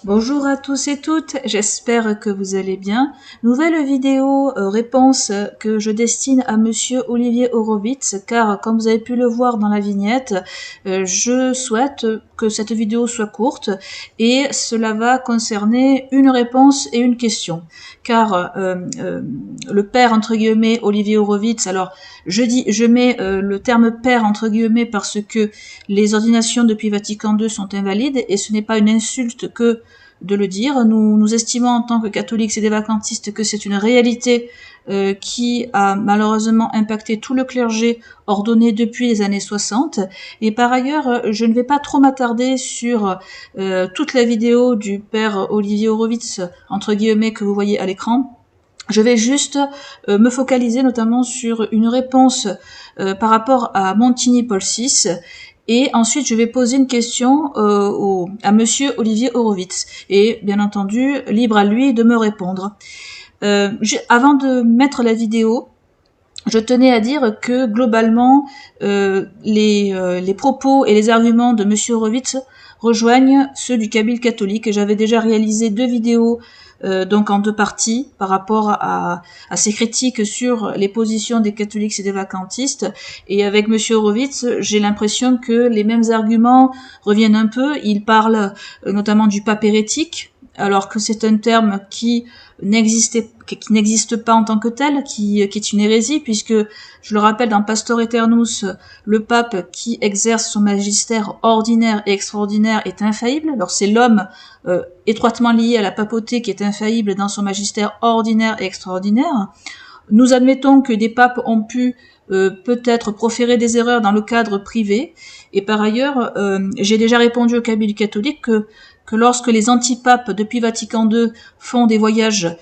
Bonjour à tous et toutes, j'espère que vous allez bien. Nouvelle vidéo réponse que je destine à monsieur Olivier Horowitz, car comme vous avez pu le voir dans la vignette, je souhaite que cette vidéo soit courte et cela va concerner une réponse et une question. Car le père entre guillemets Olivier Horowitz, alors je mets le terme père entre guillemets parce que les ordinations depuis Vatican II sont invalides et ce n'est pas une insulte que de le dire. Nous estimons en tant que catholiques et des vacantistes que c'est une réalité qui a malheureusement impacté tout le clergé ordonné depuis les années 60. Et par ailleurs, je ne vais pas trop m'attarder sur toute la vidéo du père Olivier Horowitz, entre guillemets, que vous voyez à l'écran. Je vais juste me focaliser notamment sur une réponse par rapport à Montigny Paul VI. Et ensuite, je vais poser une question à monsieur Olivier Horowitz. Et bien entendu, libre à lui de me répondre. Avant de mettre la vidéo, je tenais à dire que globalement, les propos et les arguments de monsieur Horowitz rejoignent ceux du Kabyle catholique. J'avais déjà réalisé 2 vidéos donc en 2 parties par rapport à ces critiques sur les positions des catholiques et des vacantistes. Et avec monsieur Horowitz, j'ai l'impression que les mêmes arguments reviennent un peu. Il parle notamment du pape hérétique, alors que c'est un terme qui n'existe pas en tant que tel, qui est une hérésie, puisque, je le rappelle, dans Pastor Aeternus, le pape qui exerce son magistère ordinaire et extraordinaire est infaillible. Alors c'est l'homme étroitement lié à la papauté qui est infaillible dans son magistère ordinaire et extraordinaire. Nous admettons que des papes ont pu peut-être proférer des erreurs dans le cadre privé, et par ailleurs, j'ai déjà répondu au Kabyle catholique que lorsque les antipapes depuis Vatican II font des voyages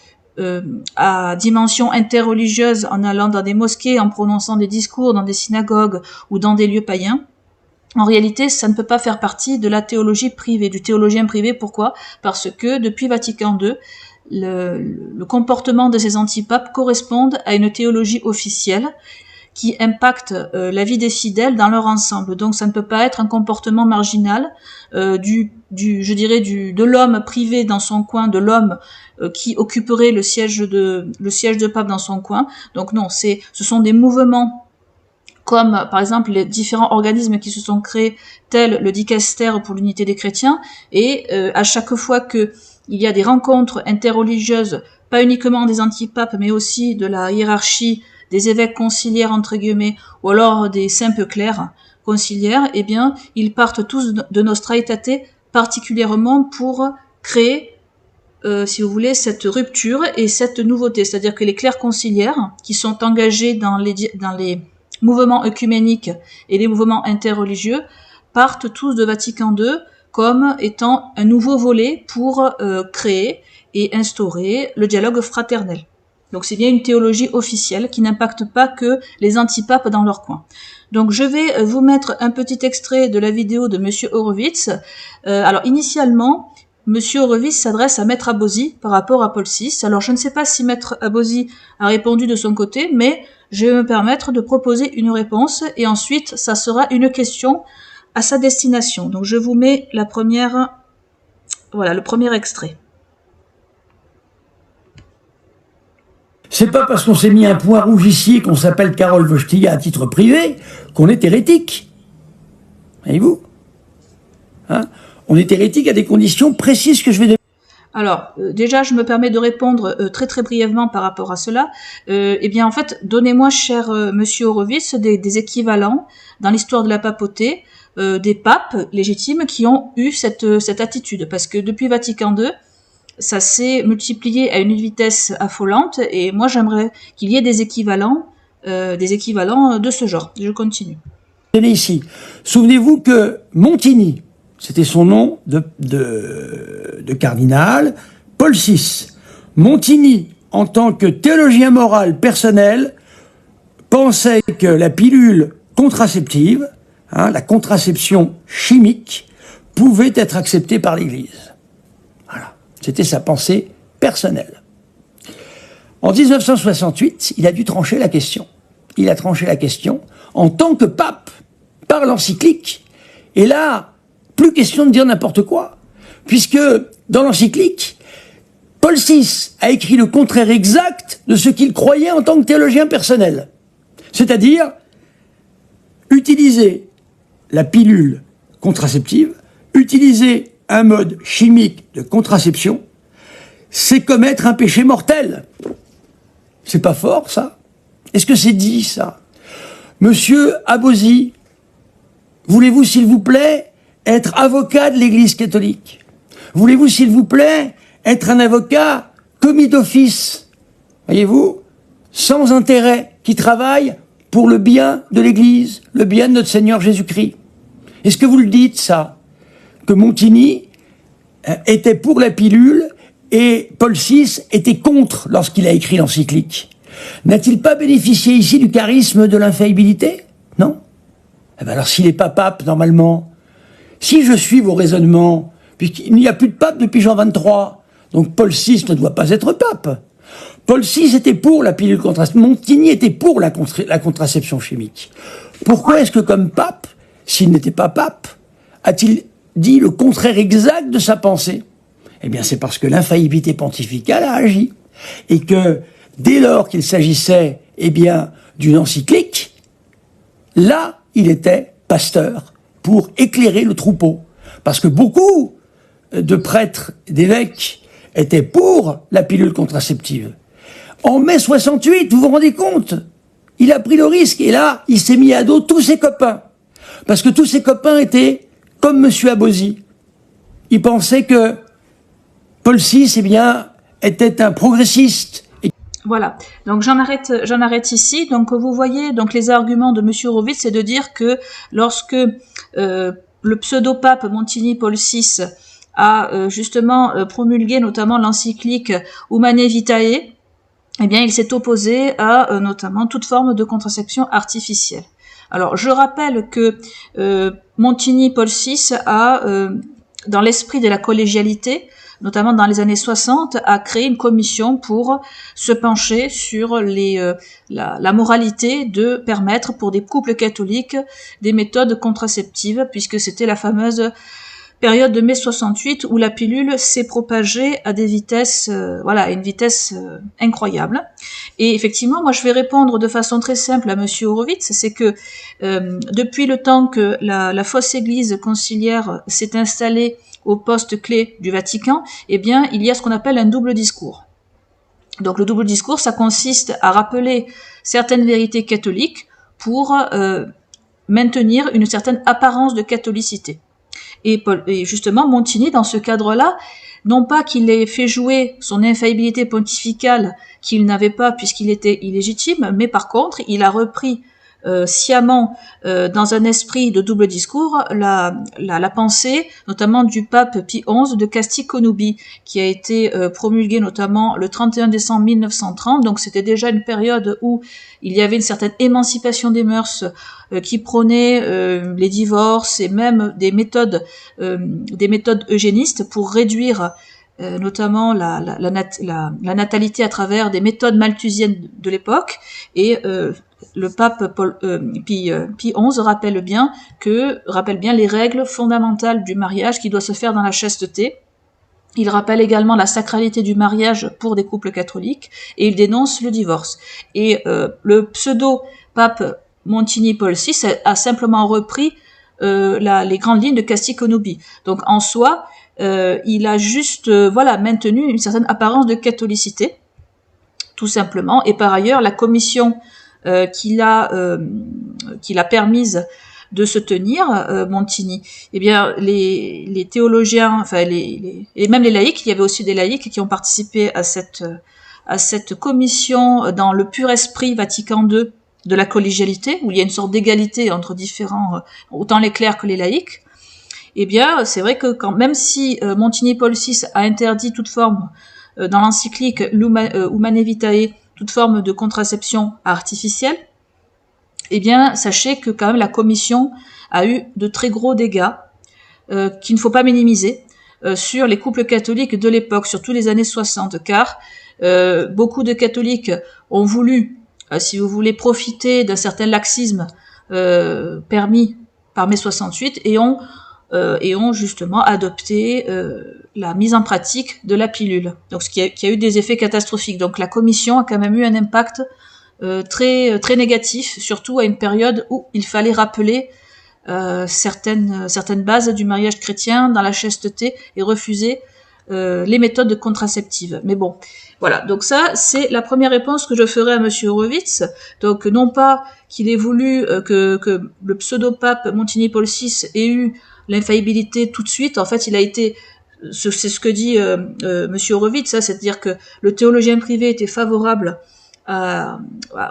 à dimension interreligieuse en allant dans des mosquées, en prononçant des discours dans des synagogues ou dans des lieux païens, en réalité, ça ne peut pas faire partie de la théologie privée, du théologien privé. Pourquoi ? Parce que depuis Vatican II, le comportement de ces antipapes correspond à une théologie officielle qui impacte la vie des fidèles dans leur ensemble. Donc ça ne peut pas être un comportement marginal de l'homme privé dans son coin, de l'homme qui occuperait le siège de pape dans son coin. Donc non, ce sont des mouvements comme par exemple les différents organismes qui se sont créés, tels le Dicaster pour l'unité des chrétiens, et à chaque fois qu'il y a des rencontres interreligieuses, pas uniquement des antipapes, mais aussi de la hiérarchie des évêques conciliaires entre guillemets, ou alors des simples clercs conciliaires, eh bien, ils partent tous de Nostra Aetate, particulièrement pour créer, si vous voulez, cette rupture et cette nouveauté. C'est-à-dire que les clercs conciliaires, qui sont engagés dans les mouvements œcuméniques et les mouvements interreligieux, partent tous de Vatican II comme étant un nouveau volet pour créer et instaurer le dialogue fraternel. Donc c'est bien une théologie officielle qui n'impacte pas que les antipapes dans leur coin. Donc je vais vous mettre un petit extrait de la vidéo de monsieur Horowitz. Alors initialement, monsieur Horowitz s'adresse à Maître Abosi par rapport à Paul VI. Alors je ne sais pas si Maître Abosi a répondu de son côté, mais je vais me permettre de proposer une réponse et ensuite ça sera une question à sa destination. Donc je vous mets le premier extrait. C'est pas parce qu'on s'est mis un point rouge ici et qu'on s'appelle Karol Wojtyła à titre privé qu'on est hérétique. Voyez-vous, hein? On est hérétique à des conditions précises que je vais donner. Alors, déjà, je me permets de répondre très très brièvement par rapport à cela. Eh bien, en fait, donnez-moi, cher monsieur Horowitz, des équivalents dans l'histoire de la papauté, des papes légitimes qui ont eu cette attitude. Parce que depuis Vatican II, ça s'est multiplié à une vitesse affolante, et moi, j'aimerais qu'il y ait des équivalents de ce genre. Je continue. Ici, souvenez-vous que Montigny, c'était son nom de cardinal, Paul VI. Montigny, en tant que théologien moral personnel, pensait que la pilule contraceptive, la contraception chimique, pouvait être acceptée par l'Église. Voilà, c'était sa pensée personnelle. En 1968, il a dû trancher la question. Il a tranché la question en tant que pape, par l'encyclique. Et là, plus question de dire n'importe quoi. puisque dans l'encyclique, Paul VI a écrit le contraire exact de ce qu'il croyait en tant que théologien personnel. C'est-à-dire, utiliser la pilule contraceptive, utiliser un mode chimique de contraception, c'est commettre un péché mortel. C'est pas fort, ça? Est-ce que c'est dit, ça? Monsieur Abosi, voulez-vous, s'il vous plaît, être avocat de l'Église catholique? Voulez-vous, s'il vous plaît, être un avocat commis d'office, voyez-vous, sans intérêt, qui travaille pour le bien de l'Église, le bien de notre Seigneur Jésus-Christ? Est-ce que vous le dites, ça? Que Montigny était pour la pilule et Paul VI était contre lorsqu'il a écrit l'encyclique? N'a-t-il pas bénéficié ici du charisme de l'infaillibilité? Non? Eh bien alors s'il n'est pas pape, normalement, si je suis vos raisonnements, puisqu'il n'y a plus de pape depuis Jean XXIII, donc Paul VI ne doit pas être pape. Paul VI était pour la pilule contraceptive, Montigny était pour la contraception chimique. Pourquoi est-ce que comme pape, s'il n'était pas pape, a-t-il dit le contraire exact de sa pensée? Eh bien c'est parce que l'infaillibilité pontificale a agi. Et que dès lors qu'il s'agissait, eh bien, d'une encyclique, là, il était pasteur pour éclairer le troupeau. Parce que beaucoup de prêtres, d'évêques, étaient pour la pilule contraceptive. En mai 68, vous vous rendez compte? Il a pris le risque et là, il s'est mis à dos tous ses copains. Parce que tous ses copains étaient comme Monsieur Abosi. Ils pensaient que Paul VI, eh bien, était un progressiste. Voilà, donc j'en arrête ici. Donc vous voyez, donc les arguments de Monsieur Horowitz, c'est de dire que lorsque le pseudo-pape Montigny Paul VI a justement promulgué notamment l'encyclique Humanae Vitae, eh bien il s'est opposé à notamment toute forme de contraception artificielle. Alors je rappelle que Montigny Paul VI a, dans l'esprit de la collégialité, notamment dans les années 60, a créé une commission pour se pencher sur la moralité de permettre pour des couples catholiques des méthodes contraceptives, puisque c'était la fameuse période de mai 68 où la pilule s'est propagée à des vitesses, à une vitesse incroyable. Et effectivement, moi je vais répondre de façon très simple à Monsieur Horowitz, c'est que depuis le temps que la fausse église conciliaire s'est installée au poste clé du Vatican, eh bien, il y a ce qu'on appelle un double discours. Donc, le double discours, ça consiste à rappeler certaines vérités catholiques pour maintenir une certaine apparence de catholicité. Et justement, Montigny, dans ce cadre-là, non pas qu'il ait fait jouer son infaillibilité pontificale qu'il n'avait pas puisqu'il était illégitime, mais par contre, il a repris sciemment dans un esprit de double discours la pensée notamment du pape Pie XI de Casti Connubii qui a été promulgué notamment le 31 décembre 1930, donc c'était déjà une période où il y avait une certaine émancipation des mœurs qui prônait les divorces et même des méthodes eugénistes pour réduire notamment la natalité à travers des méthodes malthusiennes de l'époque, et le pape Pie XI rappelle bien les règles fondamentales du mariage qui doit se faire dans la chasteté. Il rappelle également la sacralité du mariage pour des couples catholiques et il dénonce le divorce. Et le pseudo-pape Montigny Paul VI a simplement repris les grandes lignes de Casti Connubii. Donc en soi, il a juste maintenu une certaine apparence de catholicité, tout simplement. Et par ailleurs, la commission qu'il a permise de se tenir, Montigny, eh bien les théologiens, et même les laïcs, il y avait aussi des laïcs qui ont participé à cette commission dans le pur esprit Vatican II de la collégialité, où il y a une sorte d'égalité entre différents, autant les clercs que les laïcs. Eh bien, c'est vrai que même si Montigny Paul VI a interdit toute forme, dans l'encyclique Humanae Vitae, toute forme de contraception artificielle, eh bien, sachez que quand même la commission a eu de très gros dégâts qu'il ne faut pas minimiser sur les couples catholiques de l'époque, surtout les années 60, car beaucoup de catholiques ont voulu, si vous voulez, profiter d'un certain laxisme permis par mai 68 et ont et ont justement adopté la mise en pratique de la pilule. Donc, qui a eu des effets catastrophiques. Donc, la commission a quand même eu un impact très négatif, surtout à une période où il fallait rappeler certaines bases du mariage chrétien dans la chasteté et refuser les méthodes contraceptives. Mais bon, voilà. Donc ça, c'est la première réponse que je ferai à Monsieur Horowitz. Donc non pas qu'il ait voulu que le pseudo-pape Montigny Paul VI ait eu l'infaillibilité tout de suite. En fait, il a été, c'est ce que dit Monsieur Horowitz, hein, c'est-à-dire que le théologien privé était favorable aux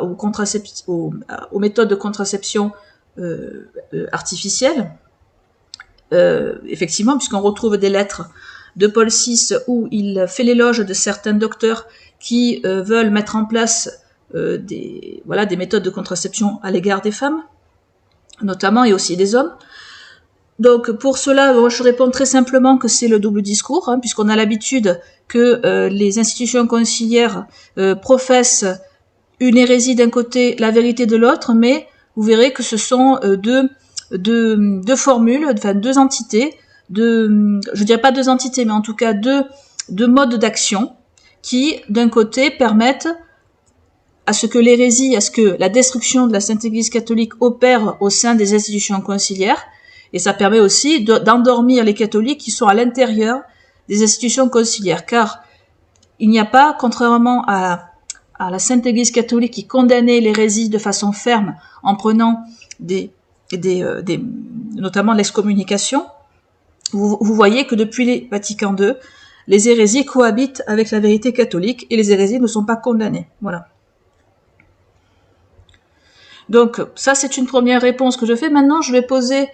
méthodes de contraception artificielle. Effectivement, puisqu'on retrouve des lettres de Paul VI où il fait l'éloge de certains docteurs qui veulent mettre en place des méthodes de contraception à l'égard des femmes, notamment, et aussi des hommes. Donc pour cela, je réponds très simplement que c'est le double discours, hein, puisqu'on a l'habitude que les institutions conciliaires professent une hérésie d'un côté, la vérité de l'autre, mais vous verrez que ce sont deux formules, enfin deux entités, je dirais pas deux entités, mais en tout cas deux modes d'action qui, d'un côté, permettent à ce que l'hérésie, à ce que la destruction de la Sainte Église catholique opère au sein des institutions conciliaires, et ça permet aussi d'endormir les catholiques qui sont à l'intérieur des institutions conciliaires, car il n'y a pas, contrairement à la Sainte Église catholique qui condamnait l'hérésie de façon ferme en prenant notamment l'excommunication, vous voyez que depuis Vatican II, les hérésies cohabitent avec la vérité catholique et les hérésies ne sont pas condamnées. Voilà. Donc ça, c'est une première réponse que je fais. Maintenant, je vais poser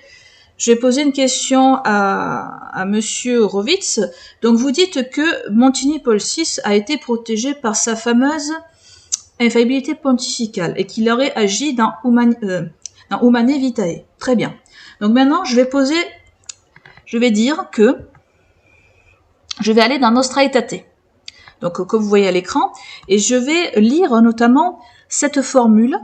une question à Monsieur Horowitz. Donc vous dites que Montigny Paul VI a été protégé par sa fameuse infaillibilité pontificale et qu'il aurait agi dans Humanae Vitae. Très bien. Donc maintenant, je vais dire que je vais aller dans Nostra Aetate. Donc comme vous voyez à l'écran, et je vais lire notamment cette formule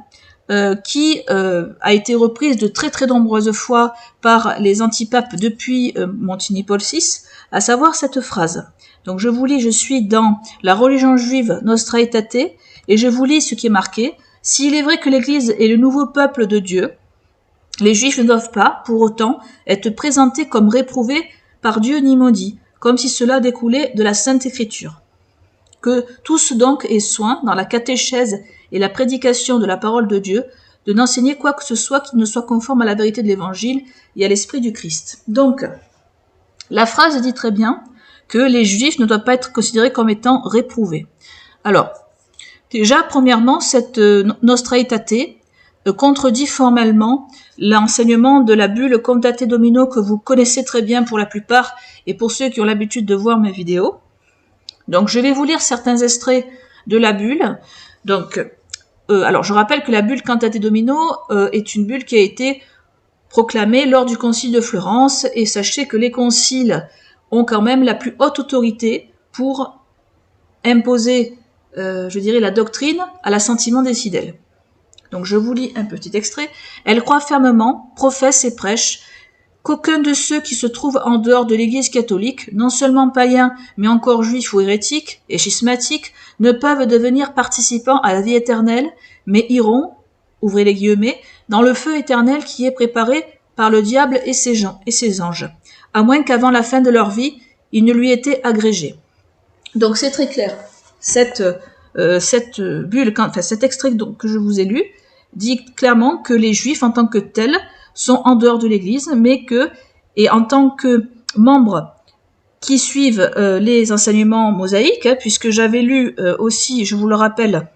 qui a été reprise de très très nombreuses fois par les antipapes depuis Montigny Paul VI, à savoir cette phrase. Donc je vous lis, je suis dans la religion juive Nostra Aetate, et je vous lis ce qui est marqué. S'il est vrai que l'Église est le nouveau peuple de Dieu, les Juifs ne doivent pas, pour autant, être présentés comme réprouvés par Dieu ni maudits, comme si cela découlait de la Sainte Écriture. Que tous donc aient soin, dans la catéchèse et la prédication de la parole de Dieu, de n'enseigner quoi que ce soit qui ne soit conforme à la vérité de l'Évangile et à l'Esprit du Christ. Donc, la phrase dit très bien que les Juifs ne doivent pas être considérés comme étant réprouvés. Alors, déjà, premièrement, cette Nostra Aetate contredit formellement l'enseignement de la bulle Condate Domino que vous connaissez très bien pour la plupart et pour ceux qui ont l'habitude de voir mes vidéos. Donc je vais vous lire certains extraits de la bulle. Donc, alors je rappelle que la bulle Condate Domino est une bulle qui a été proclamée lors du concile de Florence, et sachez que les conciles ont quand même la plus haute autorité pour imposer, je dirais, la doctrine à l'assentiment des fidèles. Donc je vous lis un petit extrait. Elle croit fermement, professe et prêche qu'aucun de ceux qui se trouvent en dehors de l'Église catholique, non seulement païens, mais encore juifs ou hérétiques et schismatiques, ne peuvent devenir participants à la vie éternelle, mais iront, ouvrez les guillemets, dans le feu éternel qui est préparé par le diable et ses anges, à moins qu'avant la fin de leur vie, il ne lui ait été agrégé. Donc c'est très clair. Cette bulle, cet extrait que je vous ai lu, dit clairement que les Juifs en tant que tels sont en dehors de l'Église, mais et en tant que membres qui suivent les enseignements mosaïques, hein, puisque j'avais lu aussi, je vous le rappelle,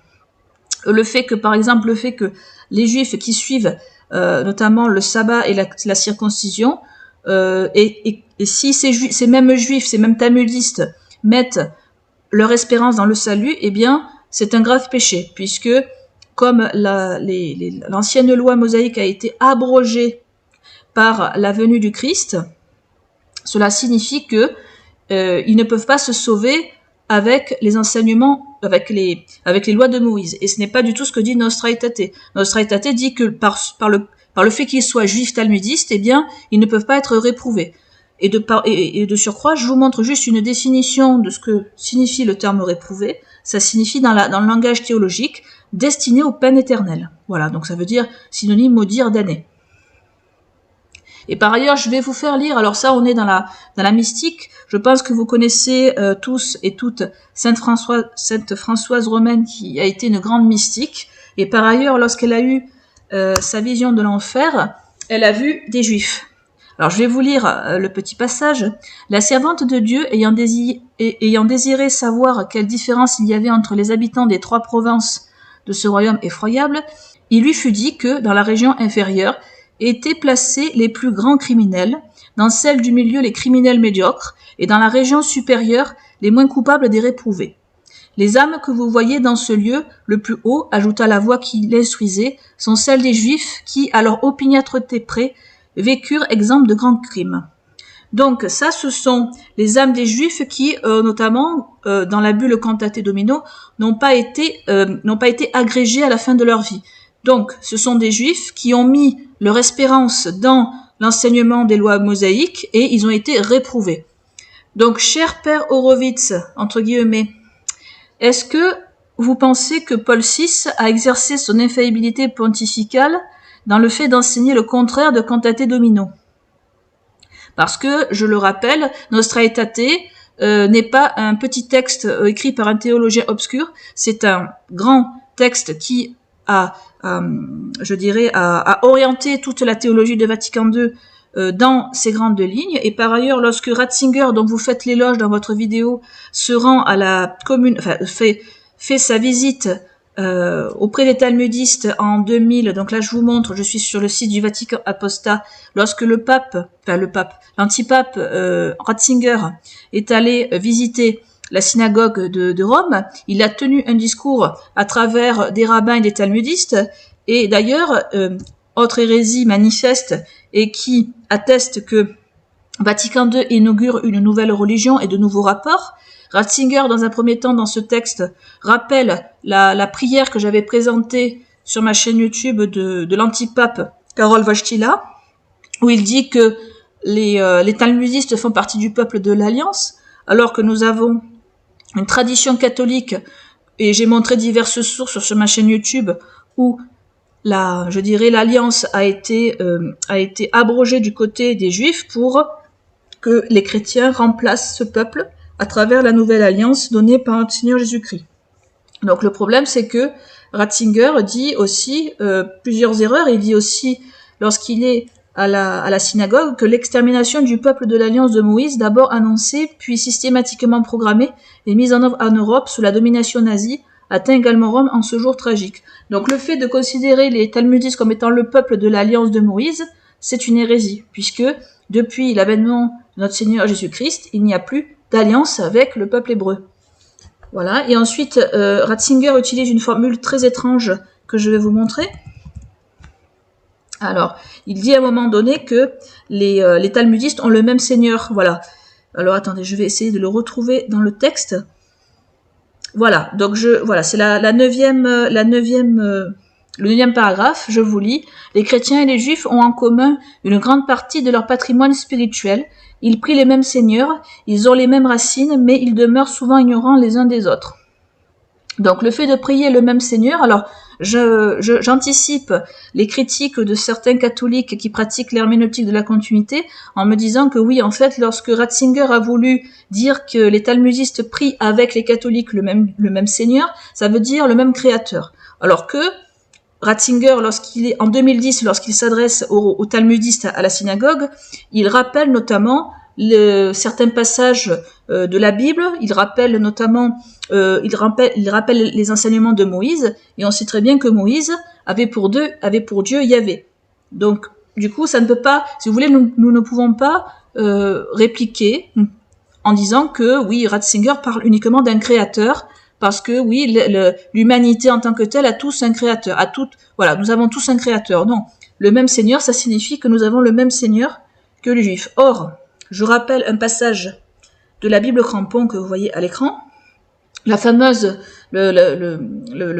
le fait que les Juifs qui suivent notamment le sabbat et la circoncision, et si ces mêmes Juifs, ces mêmes talmudistes mettent leur espérance dans le salut, eh bien, c'est un grave péché, puisque comme l'ancienne loi mosaïque a été abrogée par la venue du Christ, cela signifie que ils ne peuvent pas se sauver avec les enseignements, avec les lois de Moïse. Et ce n'est pas du tout ce que dit Nostra Aetate. Nostra Aetate dit que par le fait qu'ils soient juifs talmudistes, eh bien, ils ne peuvent pas être réprouvés. Et de surcroît, je vous montre juste une définition de ce que signifie le terme réprouvé. Ça signifie dans le langage théologique destiné aux peines éternelles. Voilà, donc ça veut dire synonyme maudire, damner. Et par ailleurs, je vais vous faire lire, alors ça on est dans la mystique, je pense que vous connaissez tous et toutes Sainte Françoise Romaine qui a été une grande mystique, et par ailleurs, lorsqu'elle a eu sa vision de l'enfer, elle a vu des juifs. Alors je vais vous lire le petit passage. La servante de Dieu, ayant désiré savoir quelle différence il y avait entre les habitants des 3 provinces de ce royaume effroyable, il lui fut dit que, dans la région inférieure, étaient placés les plus grands criminels, dans celle du milieu les criminels médiocres, et dans la région supérieure les moins coupables des réprouvés. Les âmes que vous voyez dans ce lieu, le plus haut, ajouta la voix qui l'instruisait, sont celles des Juifs qui, à leur opiniâtreté près, vécurent exempts de grands crimes. Donc ça, ce sont les âmes des Juifs qui, notamment dans la bulle Cantate Domino, n'ont pas été agrégés à la fin de leur vie. Donc, ce sont des Juifs qui ont mis leur espérance dans l'enseignement des lois mosaïques et ils ont été réprouvés. Donc, cher Père Horowitz, entre guillemets, est-ce que vous pensez que Paul VI a exercé son infaillibilité pontificale dans le fait d'enseigner le contraire de Cantate Domino? Parce que, je le rappelle, Nostra Aetate n'est pas un petit texte écrit par un théologien obscur, c'est un grand texte qui a orienté toute la théologie de Vatican II dans ces grandes lignes. Et par ailleurs, lorsque Ratzinger, dont vous faites l'éloge dans votre vidéo, se rend à la commune, enfin fait sa visite auprès des talmudistes en 2000, donc là je vous montre, je suis sur le site du Vatican Apostat, lorsque l'antipape Ratzinger est allé visiter la synagogue de Rome, il a tenu un discours à travers des rabbins et des talmudistes, et d'ailleurs, autre hérésie manifeste et qui atteste que Vatican II inaugure une nouvelle religion et de nouveaux rapports. Ratzinger, dans un premier temps, dans ce texte, rappelle la prière que j'avais présentée sur ma chaîne YouTube de l'antipape Karol Wojtyla, où il dit que les talmudistes font partie du peuple de l'Alliance, alors que nous avons une tradition catholique, et j'ai montré diverses sources sur ma chaîne YouTube, où l'alliance a été abrogée du côté des Juifs pour que les chrétiens remplacent ce peuple à travers la nouvelle alliance donnée par notre Seigneur Jésus-Christ. Donc le problème, c'est que Ratzinger dit aussi plusieurs erreurs. Il dit aussi, lorsqu'il est à la synagogue, que l'extermination du peuple de l'alliance de Moïse, d'abord annoncée, puis systématiquement programmée et mise en œuvre en Europe sous la domination nazie, atteint également Rome en ce jour tragique. Donc le fait de considérer les talmudistes comme étant le peuple de l'alliance de Moïse, c'est une hérésie, puisque depuis l'avènement de notre Seigneur Jésus-Christ, il n'y a plus d'alliance avec le peuple hébreu. Voilà. Et ensuite, Ratzinger utilise une formule très étrange que je vais vous montrer. Alors, il dit à un moment donné que les talmudistes ont le même Seigneur. Voilà. Alors, attendez, je vais essayer de le retrouver dans le texte. Voilà. Donc, c'est le 9e paragraphe. Je vous lis. Les chrétiens et les juifs ont en commun une grande partie de leur patrimoine spirituel. Ils prient les mêmes seigneurs, ils ont les mêmes racines, mais ils demeurent souvent ignorants les uns des autres. Donc le fait de prier le même Seigneur, alors j'anticipe les critiques de certains catholiques qui pratiquent l'herméneutique de la continuité en me disant que oui, en fait, lorsque Ratzinger a voulu dire que les talmudistes prient avec les catholiques le même Seigneur, ça veut dire le même Créateur. Alors que Ratzinger, en 2010, lorsqu'il s'adresse aux talmudistes à la synagogue, il rappelle notamment certains passages de la Bible, il rappelle notamment, il rappelle les enseignements de Moïse, et on sait très bien que Moïse avait pour Dieu Yahvé. Donc, du coup, ça ne peut pas, si vous voulez, nous ne pouvons pas répliquer en disant que, oui, Ratzinger parle uniquement d'un créateur, parce que oui, l'humanité en tant que telle a tous un créateur, nous avons tous un créateur. Non, le même Seigneur, ça signifie que nous avons le même Seigneur que les Juifs. Or, je rappelle un passage de la Bible crampon que vous voyez à l'écran, le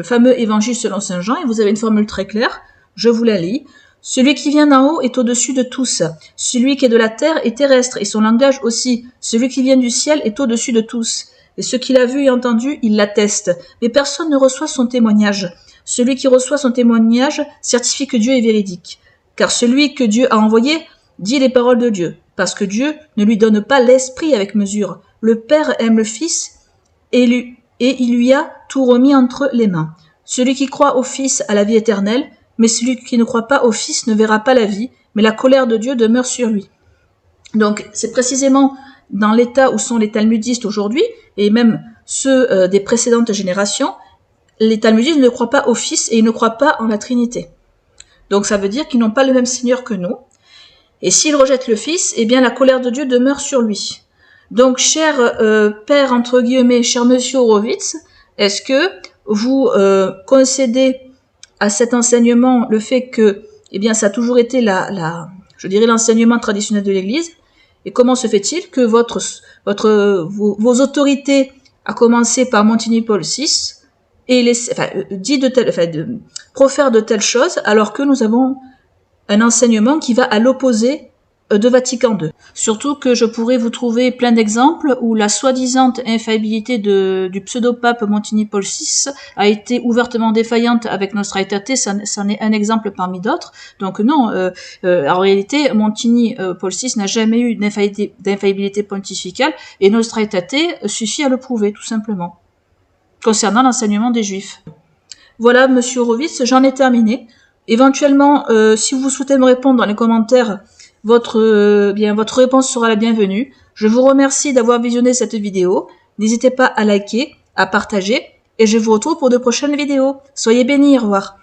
fameux évangile selon saint Jean, et vous avez une formule très claire, je vous la lis. Celui qui vient d'en haut est au-dessus de tous. Celui qui est de la terre est terrestre, et son langage aussi. Celui qui vient du ciel est au-dessus de tous. Et ce qu'il a vu et entendu, il l'atteste. Mais personne ne reçoit son témoignage. Celui qui reçoit son témoignage certifie que Dieu est véridique. Car celui que Dieu a envoyé dit les paroles de Dieu, parce que Dieu ne lui donne pas l'esprit avec mesure. Le Père aime le Fils, et il lui a tout remis entre les mains. Celui qui croit au Fils a la vie éternelle, mais celui qui ne croit pas au Fils ne verra pas la vie, mais la colère de Dieu demeure sur lui. Donc c'est précisément dans l'état où sont les talmudistes aujourd'hui, et même ceux des précédentes générations, les talmudistes ne croient pas au Fils et ils ne croient pas en la Trinité. Donc ça veut dire qu'ils n'ont pas le même Seigneur que nous. Et s'ils rejettent le Fils, eh bien la colère de Dieu demeure sur lui. Donc cher père, entre guillemets, cher monsieur Horowitz, est-ce que vous concédez à cet enseignement le fait que, eh bien, ça a toujours été je dirais l'enseignement traditionnel de l'Église? Et comment se fait-il que vos autorités, à commencer par Montigny Paul VI, profèrent de telles choses, alors que nous avons un enseignement qui va à l'opposé de Vatican II. Surtout que je pourrais vous trouver plein d'exemples où la soi-disant infaillibilité du pseudo-pape Montigny Paul VI a été ouvertement défaillante avec Nostra Aetate, c'en est un exemple parmi d'autres. Donc non, en réalité, Montigny Paul VI n'a jamais eu d'infaillibilité pontificale et Nostra Aetate suffit à le prouver, tout simplement, concernant l'enseignement des Juifs. Voilà, monsieur Horowitz, j'en ai terminé. Éventuellement, si vous souhaitez me répondre dans les commentaires, votre réponse sera la bienvenue. Je vous remercie d'avoir visionné cette vidéo. N'hésitez pas à liker, à partager, et je vous retrouve pour de prochaines vidéos. Soyez bénis, au revoir.